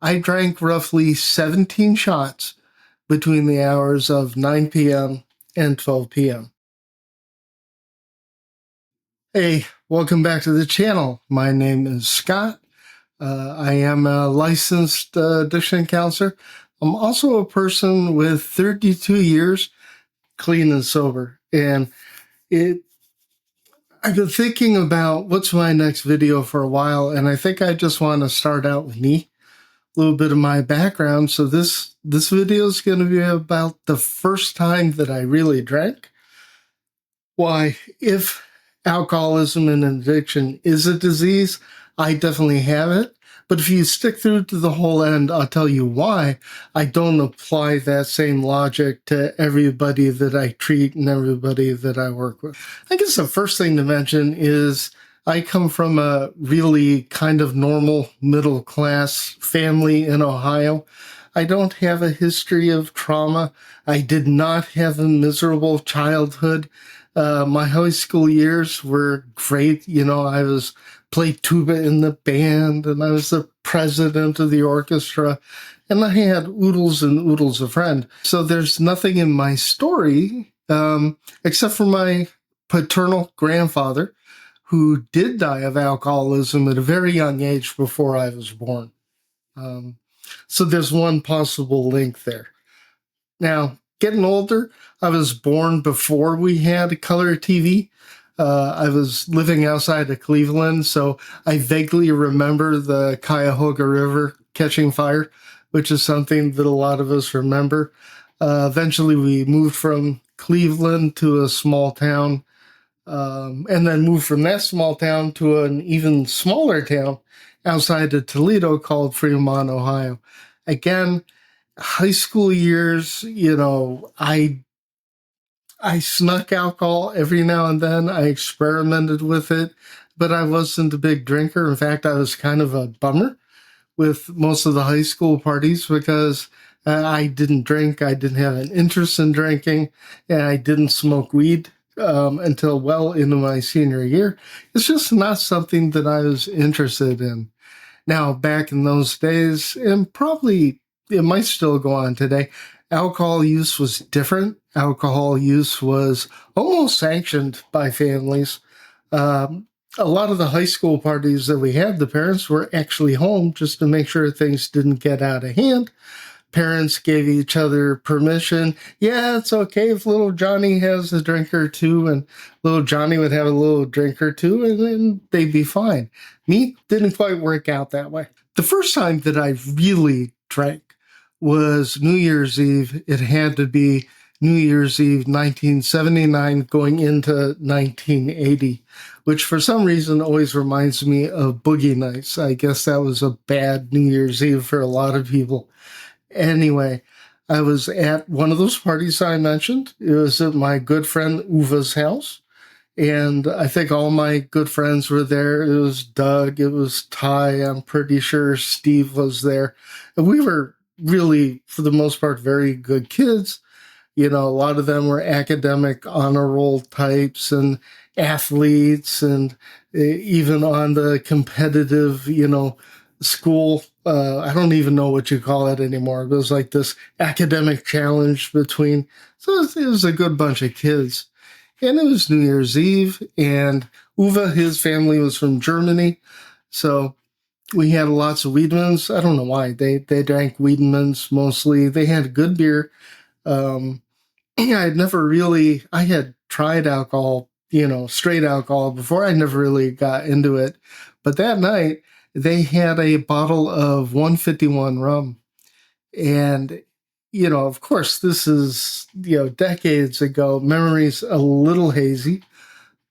I drank roughly 17 shots between the hours of 9 p.m. and 12 p.m. Hey, welcome back to the channel. My name is Scott. I am a licensed addiction counselor. I'm also a person with 32 years clean and sober. And I've been thinking about what's my next video for a while, and I think I just want to start out with me, a little bit of my background. So this video is going to be about the first time that I really drank. Why, if alcoholism and addiction is a disease, I definitely have it. But if you stick through to the whole end, I'll tell you why I don't apply that same logic to everybody that I treat and everybody that I work with. I guess the first thing to mention is I come from a really kind of normal middle class family in Ohio. I don't have a history of trauma. I did not have a miserable childhood. My high school years were great. I played tuba in the band, and I was the president of the orchestra, and I had oodles and oodles of friends. So there's nothing in my story, except for my paternal grandfather, who did die of alcoholism at a very young age before I was born. So there's one possible link there. Now, getting older, I was born before we had color TV. I was living outside of Cleveland, so I vaguely remember the Cuyahoga River catching fire, which is something that a lot of us remember. Eventually, we moved from Cleveland to a small town, and then moved from that small town to an even smaller town outside of Toledo called Fremont, Ohio. Again, high school years, I snuck alcohol every now and then. I experimented with it, but I wasn't a big drinker. In fact, I was kind of a bummer with most of the high school parties because I didn't drink. I didn't have an interest in drinking, and I didn't smoke weed until well into my senior year. It's just not something that I was interested in. Now, back in those days, and probably it might still go on today, alcohol use was different. Alcohol use was almost sanctioned by families. A lot of the high school parties that we had, the parents were actually home just to make sure things didn't get out of hand. Parents gave each other permission. Yeah, it's okay if little Johnny has a drink or two, and little Johnny would have a little drink or two, and then they'd be fine. Me, didn't quite work out that way. The first time that I really drank was New Year's Eve. It had to be New Year's Eve 1979 going into 1980, which for some reason always reminds me of Boogie Nights. I guess that was a bad New Year's Eve for a lot of people. Anyway, I was at one of those parties I mentioned. It was at my good friend Uva's house. And I think all my good friends were there. It was Doug, it was Ty, I'm pretty sure Steve was there. And we were really, for the most part, very good kids. A lot of them were academic honor roll types and athletes, and even on the competitive, school, I don't even know what you call it anymore. It was like this academic challenge between, so it was a good bunch of kids. And it was New Year's Eve, and Uwe, his family was from Germany, so we had lots of Wiedemann's. I don't know why. They drank Wiedemann's mostly. They had good beer. I had tried alcohol, straight alcohol before. I never really got into it. But that night, they had a bottle of 151 rum. And, of course, this is, decades ago. Memory's a little hazy.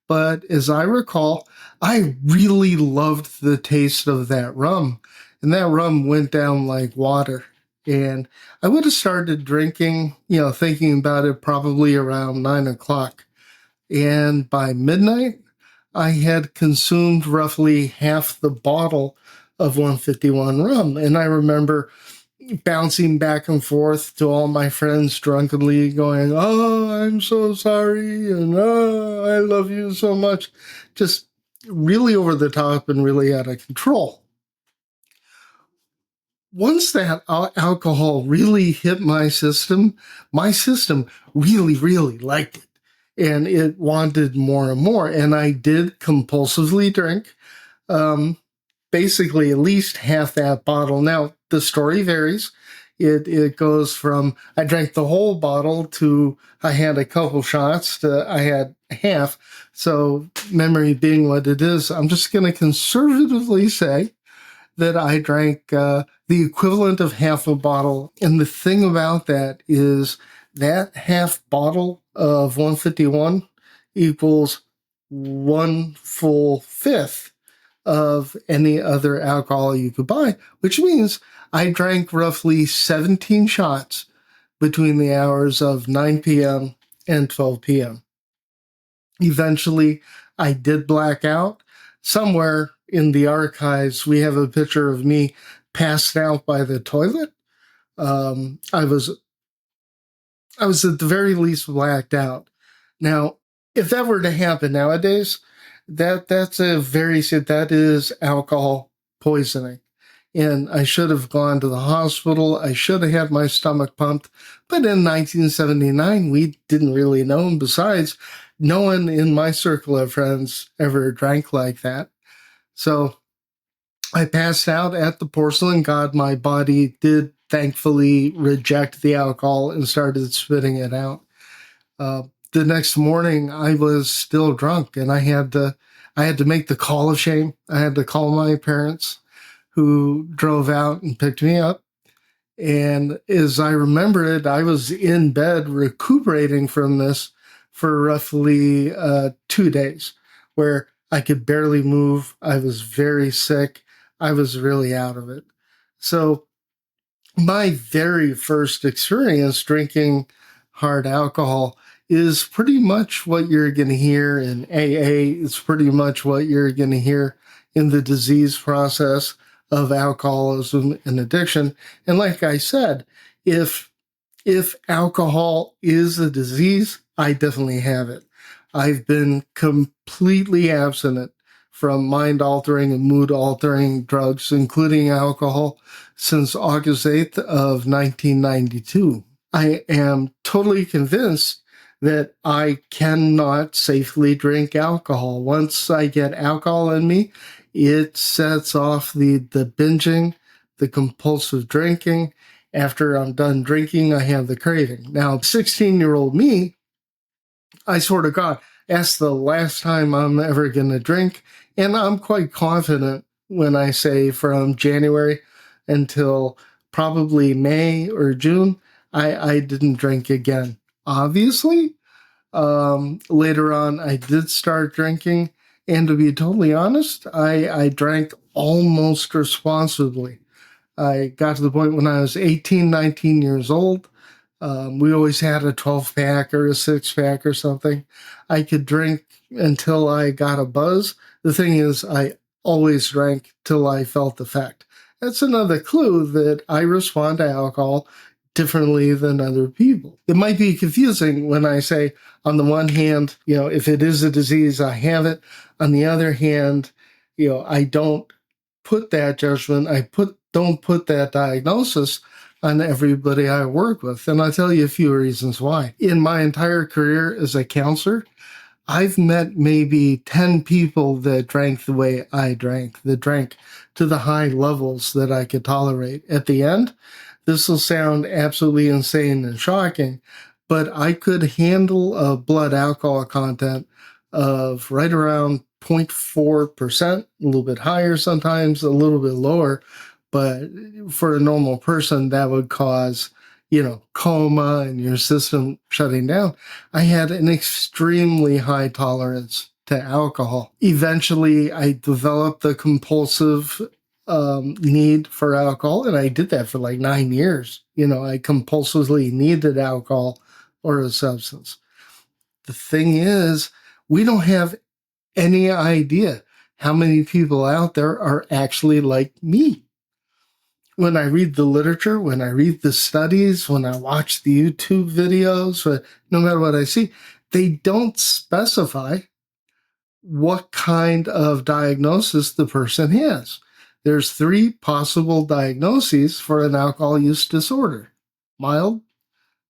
But as I recall, I really loved the taste of that rum. And that rum went down like water. And I would have started drinking, thinking about it probably around 9 o'clock. And by midnight, I had consumed roughly half the bottle of 151 rum. And I remember bouncing back and forth to all my friends drunkenly going, "Oh, I'm so sorry," and "Oh, I love you so much." Just really over the top and really out of control. once that alcohol really hit my system really, really liked it. And it wanted more and more. And I did compulsively drink, um, basically at least half that bottle. Now, the story varies. It goes from I drank the whole bottle to I had a couple shots to I had half. So, memory being what it is, I'm just going to conservatively say that I drank the equivalent of half a bottle. And the thing about that is that half bottle of 151 equals one full fifth of any other alcohol you could buy, which means I drank roughly 17 shots between the hours of 9 p.m. and 12 p.m. Eventually, I did black out. Somewhere in the archives, we have a picture of me passed out by the toilet. I was at the very least blacked out. Now, if that were to happen nowadays, that is alcohol poisoning. And I should have gone to the hospital. I should have had my stomach pumped. But in 1979, we didn't really know. And besides, no one in my circle of friends ever drank like that. So I passed out at the porcelain god. My body did thankfully reject the alcohol and started spitting it out. Uh, the next morning, I was still drunk, and I had to make the call of shame. I had to call my parents, who drove out and picked me up. And as I remember it, I was in bed recuperating from this for roughly 2 days, where I could barely move. I was very sick. I was really out of it. So my very first experience drinking hard alcohol is pretty much what you're going to hear in AA. It's pretty much what you're going to hear in the disease process of alcoholism and addiction. And like I said, if alcohol is a disease, I definitely have it. I've been completely abstinent from mind-altering and mood-altering drugs, including alcohol, since August 8th of 1992. I am totally convinced that I cannot safely drink alcohol. Once I get alcohol in me, it sets off the binging, the compulsive drinking. After I'm done drinking, I have the craving. Now, 16-year-old me, I swear to God, that's the last time I'm ever going to drink. And I'm quite confident when I say from January until probably May or June, I didn't drink again. Obviously, later on, I did start drinking. And to be totally honest, I drank almost responsibly. I got to the point when I was 18, 19 years old. We always had a 12-pack or a 6-pack or something. I could drink until I got a buzz. The thing is, I always drank till I felt effect. That's another clue that I respond to alcohol differently than other people. It might be confusing when I say, on the one hand, if it is a disease, I have it. On the other hand, I don't put that judgment. Don't put that diagnosis on everybody I work with. And I'll tell you a few reasons why. In my entire career as a counselor, I've met maybe 10 people that drank the way I drank, that drank to the high levels that I could tolerate. At the end, this will sound absolutely insane and shocking, but I could handle a blood alcohol content of right around 0.4%, a little bit higher sometimes, a little bit lower. But for a normal person, that would cause, coma and your system shutting down. I had an extremely high tolerance to alcohol. Eventually, I developed the compulsive need for alcohol, and I did that for like 9 years. I compulsively needed alcohol or a substance. The thing is, we don't have any idea how many people out there are actually like me. When I read the literature, when I read the studies, when I watch the YouTube videos, no matter what I see, they don't specify what kind of diagnosis the person has. There's 3 possible diagnoses for an alcohol use disorder: mild,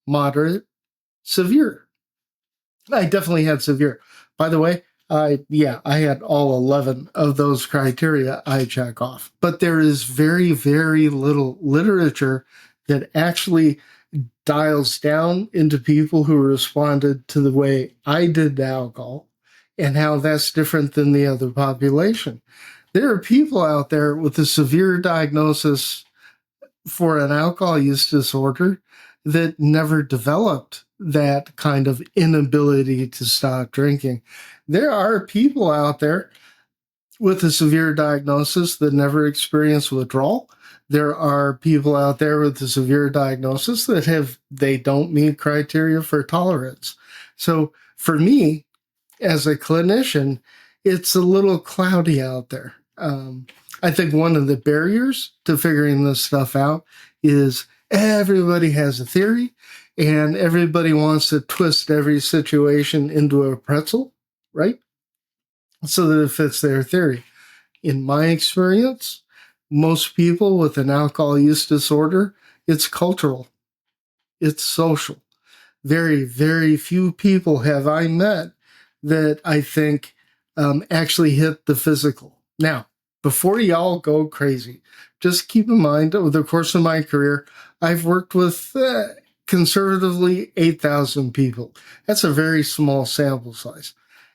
moderate, severe. I definitely had severe. By the way, I had all 11 of those criteria I check off. But there is very, very little literature that actually dials down into people who responded to the way I did to alcohol and how that's different than the other population. There are people out there with a severe diagnosis for an alcohol use disorder that never developed that kind of inability to stop drinking. There are people out there with a severe diagnosis that never experience withdrawal. There are people out there with a severe diagnosis that they don't meet criteria for tolerance. So for me, as a clinician, it's a little cloudy out there. I think one of the barriers to figuring this stuff out is everybody has a theory and everybody wants to twist every situation into a pretzel, right? So that it fits their theory. In my experience, most people with an alcohol use disorder, it's cultural, it's social. Very, very few people have I met that I think actually hit the physical. Now, before y'all go crazy, just keep in mind over the course of my career, I've worked with conservatively 8,000 people. That's a very small sample size.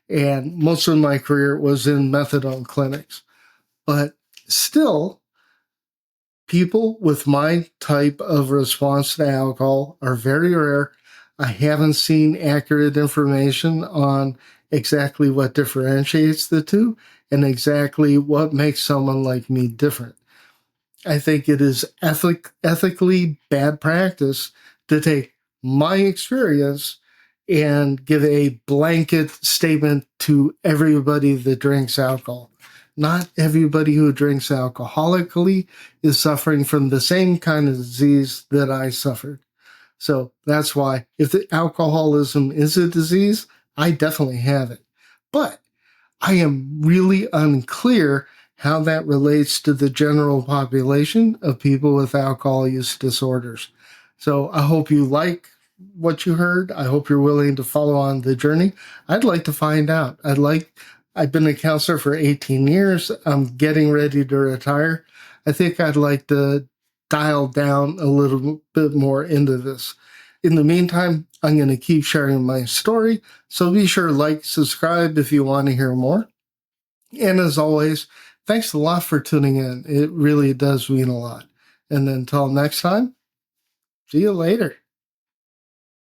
And most of my career was in methadone clinics. But still, people with my type of response to alcohol are very rare. I haven't seen accurate information on exactly what differentiates the two and exactly what makes someone like me different. I think it is ethically bad practice to take my experience and give a blanket statement to everybody that drinks alcohol. Not everybody who drinks alcoholically is suffering from the same kind of disease that I suffered. So that's why if the alcoholism is a disease, I definitely have it. But I am really unclear how that relates to the general population of people with alcohol use disorders. So I hope you like what you heard. I hope you're willing to follow on the journey. I'd like to find out. I've been a counselor for 18 years. I'm getting ready to retire. I think I'd like to dial down a little bit more into this. In the meantime, I'm going to keep sharing my story. So be sure to like, subscribe if you want to hear more. And as always, thanks a lot for tuning in. It really does mean a lot. And until next time, see you later.